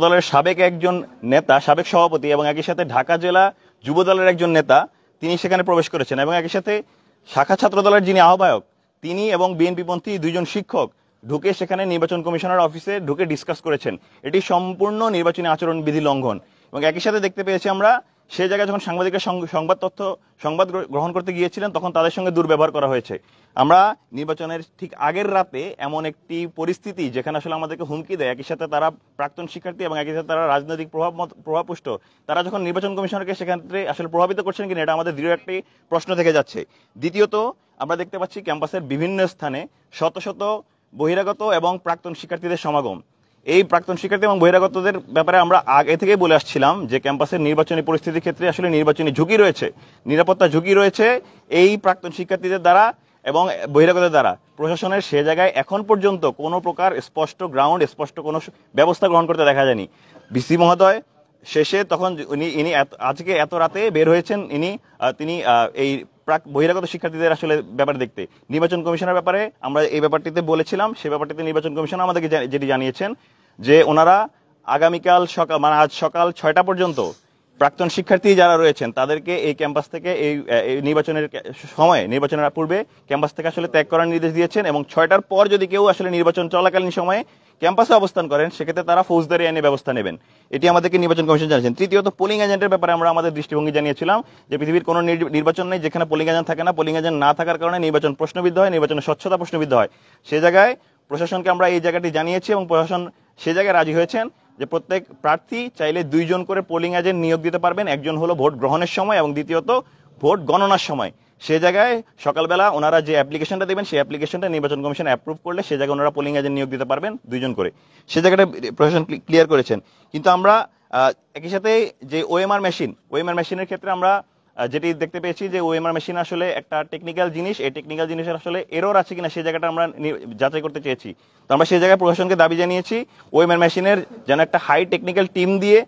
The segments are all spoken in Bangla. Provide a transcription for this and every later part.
দলের সাবেক একজন নেতা, সাবেক সভাপতি এবং একই সাথে ঢাকা জেলা যুব দলের একজন নেতা, তিনি সেখানে প্রবেশ করেছেন এবং একই সাথে শাখা ছাত্র দলের যিনি আহ্বায়ক তিনি এবং বিএনপিপন্থী দুইজন শিক্ষক ঢুকে সেখানে নির্বাচন কমিশনার অফিসে ঢুকে ডিসকাস করেছেন। এটি সম্পূর্ণ নির্বাচনী আচরণ বিধি লঙ্ঘন। এবং একই সাথে দেখতে পেয়েছি আমরা সেই জায়গায় যখন সাংবাদিকরা সংবাদ গ্রহণ করতে গিয়েছিলেন তখন তাদের সঙ্গে দুর্ব্যবহার করা হয়েছে। আমরা নির্বাচনের ঠিক আগের রাতে এমন একটি পরিস্থিতি যেখানে আসলে আমাদেরকে হুমকি দেয়, একই সাথে তারা প্রাক্তন শিক্ষার্থী এবং একই সাথে তারা রাজনৈতিক প্রভাবপুষ্ট, তারা যখন নির্বাচন কমিশনারকে সেক্ষেত্রে আসলে প্রভাবিত করছেন কিনা এটা আমাদের দৃঢ় একটি প্রশ্ন থেকে যাচ্ছে। দ্বিতীয়ত আমরা দেখতে পাচ্ছি ক্যাম্পাসের বিভিন্ন স্থানে শত শত বহিরাগত এবং প্রাক্তন শিক্ষার্থীদের সমাগম। এই প্রাক্তন শিক্ষার্থী এবং বহিরাগতদের ব্যাপারে আমরা আগে থেকেই বলে আসছিলাম যে ক্যাম্পাসের নির্বাচনী পরিস্থিতির ক্ষেত্রে আসলে নির্বাচনী ঝুঁকি রয়েছে, নিরাপত্তা ঝুঁকি রয়েছে এই প্রাক্তন শিক্ষার্থীদের দ্বারা এবং বহিরাগতদের দ্বারা। প্রশাসনের সে জায়গায় এখন পর্যন্ত কোনো প্রকার স্পষ্ট গ্রাউন্ড, স্পষ্ট কোনো ব্যবস্থা গ্রহণ করতে দেখা যায়নি। ভিসি মহোদয় শেষে তখন ইনি আজকে এত রাতে বের হয়েছেন, তিনি এই বহিরাগত শিক্ষার্থীদের আসলে ব্যাপারে দেখতে। নির্বাচন কমিশনের ব্যাপারে আমরা এই ব্যাপারটিতে বলেছিলাম, সেই ব্যাপারটিতে নির্বাচন কমিশন আমাদেরকে যেটি জানিয়েছেন যে ওনারা আগামীকাল মানে আজ সকাল 6টা পর্যন্ত প্রাক্তন শিক্ষার্থী যারা রয়েছেন তাদেরকে এই ক্যাম্পাস থেকে এই নির্বাচনের সময়ে, নির্বাচনের পূর্বে ক্যাম্পাস থেকে আসলে ত্যাগ করার নির্দেশ দিয়েছেন এবং 6টার পর যদি কেউ আসলে নির্বাচন চলাকালীন সময়ে ক্যাম্পাসে অবস্থান করেন সেক্ষেত্রে তারা ফৌজদারি আইনে ব্যবস্থা নেবেন। এটি আমাদেরকে নির্বাচন কমিশন জানিয়েছেন। তৃতীয়ত পোলিং এজেন্টের ব্যাপারে আমরা আমাদের দৃষ্টিভঙ্গি জানিয়েছিলাম যে পৃথিবীর কোনো নির্বাচন নেই যেখানে পোলিং এজেন্ট থাকে না। পোলিং এজেন্ট না থাকার কারণে নির্বাচন প্রশ্নবিদ্ধ হয়, নির্বাচনের স্বচ্ছতা প্রশ্নবিদ্ধ হয়। সে জায়গায় প্রশাসনকে আমরা এই জায়গাটি জানিয়েছি এবং প্রশাসন সে জায়গায় রাজি হয়েছেন যে প্রত্যেক প্রার্থী চাইলে 2 জন করে পোলিং এজেন্ট নিয়োগ দিতে পারবেন। একজন হলো ভোট গ্রহণের সময় এবং দ্বিতীয়ত ভোট গণনার সময়। সে জায়গায় সকালবেলা ওনারা যে অ্যাপ্লিকেশনটা দেবেন সেই অ্যাপ্লিকেশনটা নির্বাচন কমিশন অ্যাপ্রুভ করলে সে জায়গায় ওনারা পোলিং এজেন্ট নিয়োগ দিতে পারবেন 2 জন করে। সে জায়গাটা প্রশাসন ক্লিয়ার করেছেন। কিন্তু আমরা একই সাথে যে ওএমআর মেশিনের ক্ষেত্রে আমরা যেটি দেখতে পেয়েছি যে ওএমআর মেশিন আসলে একটা টেকনিক্যাল জিনিস, এই টেকনিক্যাল জিনিসের আসলে এরর আছে কিনা সেই জায়গাটা আমরা যাচাই করতে চেয়েছি। তো আমরা সেই জায়গায় প্রশাসনকে দাবি জানিয়েছি ওএমআর মেশিনের যেন একটা হাই টেকনিক্যাল টিম দিয়ে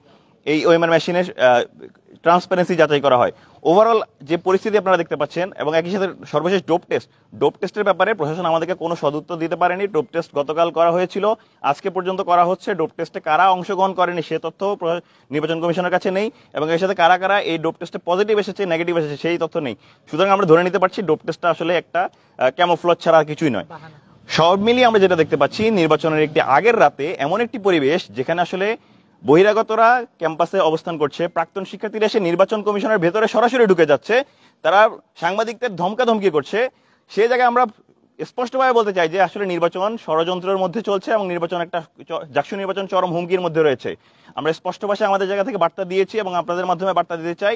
এই ওএমআর মেশিনের ট্রান্সপারেন্সি যাচাই করা হয়। ওভারঅল যে পরিস্থিতি আপনারা দেখতে পাচ্ছেন এবং একই সাথে সর্বশেষ ডোপ টেস্টের ব্যাপারে প্রশাসন আমাদেরকে কোনো সদুত্তর দিতে পারেনি। ডোপ টেস্ট গতকাল করা হয়েছিল, আজকে পর্যন্ত করা হচ্ছে। ডোপ টেস্টে কারা অংশগ্রহণ করেনি সে তথ্য নির্বাচন কমিশনের কাছে নেই এবং এর সাথে কারা কারা এই ডোপ টেস্টে পজিটিভ এসেছে, নেগেটিভ এসেছে সেই তথ্য নেই। সুতরাং আমরা ধরে নিতে পারছি ডোপ টেস্টটা আসলে একটা ক্যামোফ্লেজ ছাড়া আর কিছুই নয়। সব মিলিয়ে আমরা যেটা দেখতে পাচ্ছি নির্বাচনের একটি আগের রাতে এমন একটি পরিবেশ যেখানে আসলে বহিরাগতরা ক্যাম্পাসে অবস্থান করছে, প্রাক্তন শিক্ষার্থীরা এসে নির্বাচন কমিশনের ভেতরে সরাসরি ঢুকে যাচ্ছে, তারা সাংবাদিকদের ধমকাধমকি করছে। সেই জায়গায় আমরা স্পষ্টভাবে বলতে চাই যে আসলে নির্বাচন ষড়যন্ত্রের মধ্যে চলছে এবং নির্বাচন একটা জাকসু নির্বাচন চরম হুমকির মধ্যে রয়েছে। আমরা স্পষ্ট ভাষায় আমাদের জায়গা থেকে বার্তা দিয়েছি এবং আপনাদের মাধ্যমে বার্তা দিতে চাই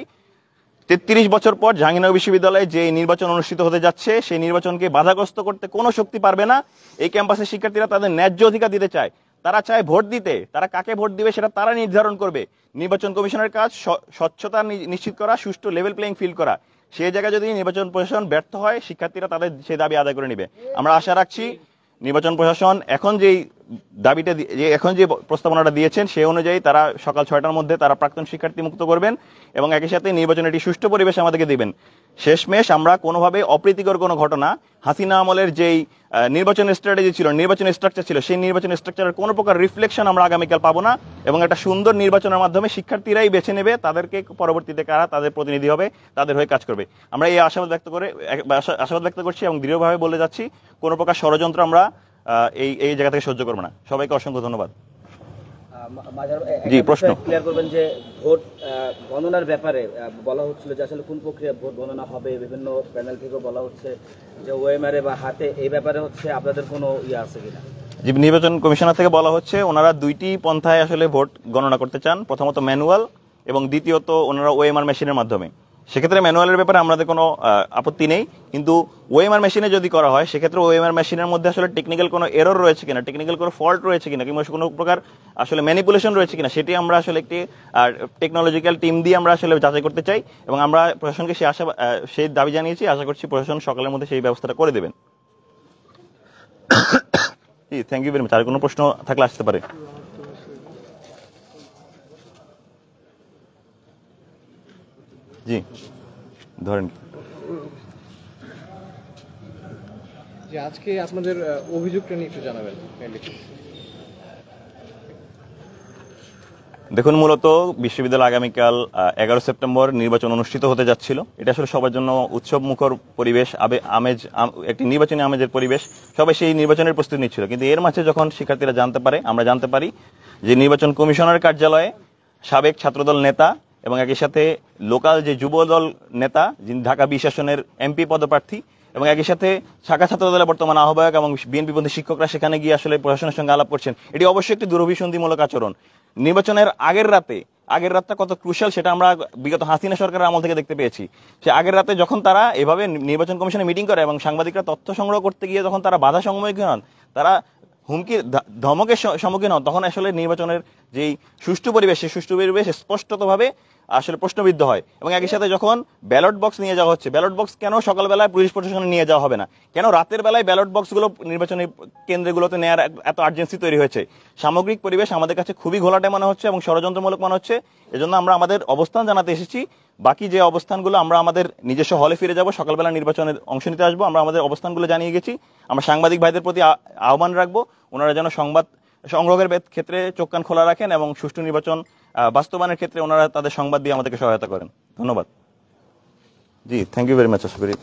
33 বছর পর জাহাঙ্গীরনগর বিশ্ববিদ্যালয়ে যে নির্বাচন অনুষ্ঠিত হতে যাচ্ছে সেই নির্বাচনকে বাধাগ্রস্ত করতে কোনো শক্তি পারবে না। এই ক্যাম্পাসের শিক্ষার্থীরা তাদের ন্যায্য অধিকার দিতে চায়, তারা চায় ভোট দিতে, তারা কাকে ভোট দিবে সেটা তারা নির্ধারণ করবে। নির্বাচন কমিশনের কাজ স্বচ্ছতা নিশ্চিত করা, সুষ্ঠু লেভেল প্লেইং ফিল্ড করা। সেই জায়গায় যদি নির্বাচন প্রশাসন ব্যর্থ হয় শিক্ষার্থীরা তাদের সেই দাবি আদায় করে নেবে। আমরা আশা রাখছি নির্বাচন প্রশাসন এখন যে প্রস্তাবনাটা দিয়েছেন সেই অনুযায়ী তারা সকাল 6টার মধ্যে তারা প্রাক্তন শিক্ষার্থী মুক্ত করবেন এবং একই সাথে নির্বাচনের একটি সুষ্ঠু পরিবেশ আমাদেরকে দিবেন। শেষমেশ আমরা কোনোভাবে অপ্রীতিকর কোনো ঘটনা, হাসিনা আমলের যেই নির্বাচন স্ট্র্যাটেজি ছিল, নির্বাচন স্ট্রাকচার ছিল, সেই নির্বাচন স্ট্রাকচারের কোনো প্রকার রিফ্লেকশন আমরা আগামীকাল পাবো না এবং একটা সুন্দর নির্বাচনের মাধ্যমে শিক্ষার্থীরাই বেছে নেবে তাদেরকে পরবর্তীতে কারা তাদের প্রতিনিধি হবে, তাদের হয়ে কাজ করবে। আমরা এই আশাবাদ ব্যক্ত করছি এবং দৃঢ়ভাবে বলে যাচ্ছি কোনো প্রকার ষড়যন্ত্র আমরা এই জায়গা থেকে সহ্য করবো না। সবাইকে অসংখ্য ধন্যবাদ। জি, প্রশ্ন ক্লিয়ার করবেন যে ভোট গণনার ব্যাপারে বলা হচ্ছিল যে আসলে কোন প্রক্রিয়া ভোট গণনা হবে, বিভিন্ন প্যানেল থেকেও বলা হচ্ছে যে ওএমআরে বা হাতে, এই ব্যাপারে হচ্ছে আপনাদের কোনো আছে কিনা? জি, নির্বাচন কমিশনার থেকে বলা হচ্ছে ওনারা 2টি পন্থায় আসলে ভোট গণনা করতে চান, প্রথমত ম্যানুয়াল এবং দ্বিতীয়ত ওনারা ওএমআর মেশিনের মাধ্যমে। সেক্ষেত্রে ম্যানুয়ালের ব্যাপারে আমাদের কোনো আপত্তি নেই, কিন্তু ওএমআর মেশিনে যদি করা হয় সেক্ষেত্রে ওএমআর মেশিনের মধ্যে আসলে টেকনিক্যাল কোনো এরর রয়েছে কিনা, টেকনিক্যাল কোনো ফল্ট রয়েছে কিনা কিংবা কোনো প্রকার আসলে ম্যানিপুলেশন রয়েছে কিনা সেটি আমরা আসলে একটি টেকনোলজিক্যাল টিম দিয়ে আমরা আসলে যাচাই করতে চাই এবং আমরা প্রশাসনকে সেই দাবি জানিয়েছি। আশা করছি প্রশাসন সকালের মধ্যে সেই ব্যবস্থাটা করে দেবেন। জি, থ্যাংক ইউ ভেরি মাচ। আর কোনো প্রশ্ন থাকলে আসতে পারে। জি ধরেন। যে আজকে আপনাদের অভিযোগটা নিয়ে একটু জানাবেন। দেখুন, মূলত বিশ্ববিদ্যালয় আগামীকাল 11 সেপ্টেম্বর নির্বাচন অনুষ্ঠিত হতে যাচ্ছিল। এটা আসলে সবার জন্য উৎসব মুখর পরিবেশ, একটি নির্বাচনী আমেজের পরিবেশ। সবাই সেই নির্বাচনের প্রস্তুতি নিচ্ছিল, কিন্তু এর মাঝে যখন শিক্ষার্থীরা আমরা জানতে পারি যে নির্বাচন কমিশনার কার্যালয়ে সাবেক ছাত্রদল নেতা এবং একই সাথে লোকাল যে যুবদল নেতা, যিনি ঢাকা 20 আসনের এমপি পদপ্রার্থী, এবং একই সাথে শাখা ছাত্রদলের বর্তমান আহ্বায়ক এবং বিএনপিপন্থী শিক্ষকরা সেখানে গিয়ে আসলে প্রশাসনের সঙ্গে আলাপ করছেন। এটি অবশ্যই একটি দুরভিসন্ধিমূলক আচরণ। নির্বাচনের আগের রাতটা কত ক্রুশাল সেটা আমরা বিগত হাসিনা সরকারের আমল থেকে দেখতে পেয়েছি। সে আগের রাতে যখন তারা এভাবে নির্বাচন কমিশনে মিটিং করে এবং সাংবাদিকরা তথ্য সংগ্রহ করতে গিয়ে যখন তারা বাধা সম্মুখীন হন, তারা হুমকি ধমকের সম্মুখীন হন, তখন আসলে নির্বাচনের যেই সুষ্ঠু পরিবেশ, সেই সুষ্ঠু পরিবেশ স্পষ্টতভাবে আসলে প্রশ্নবিদ্ধ হয়। এবং একই সাথে যখন ব্যালট বক্স নিয়ে যাওয়া হচ্ছে, ব্যালট বক্স কেন সকালবেলায় পুলিশ প্রশাসনে নিয়ে যাওয়া হবে না, কেন রাতের বেলায় ব্যালট বক্সগুলো নির্বাচনী কেন্দ্রগুলোতে নেওয়ার এত আর্জেন্সি তৈরি হয়েছে? সামগ্রিক পরিবেশ আমাদের কাছে খুবই ঘোলাটে মনে হচ্ছে এবং ষড়যন্ত্রমূলক মনে হচ্ছে। এজন্য আমরা আমাদের অবস্থান জানাতে এসেছি। বাকি যে অবস্থানগুলো আমরা আমাদের নিজস্ব হলে ফিরে যাব, সকালবেলা নির্বাচনের অংশ নিতে আসবো। আমরা আমাদের অবস্থানগুলো জানিয়ে গেছি। আমরা সাংবাদিক ভাইদের প্রতি আহ্বান রাখবো, ওনারা যেন সংবাদ সংগ্রহের ক্ষেত্রে চোখ কান খোলা রাখেন এবং সুষ্ঠু নির্বাচন বাস্তবায়নের ক্ষেত্রে ওনারা তাদের সংবাদ দিয়ে আমাদেরকে সহায়তা করেন। ধন্যবাদ। জি, থ্যাংক ইউ ভেরি মাচ। আশা করি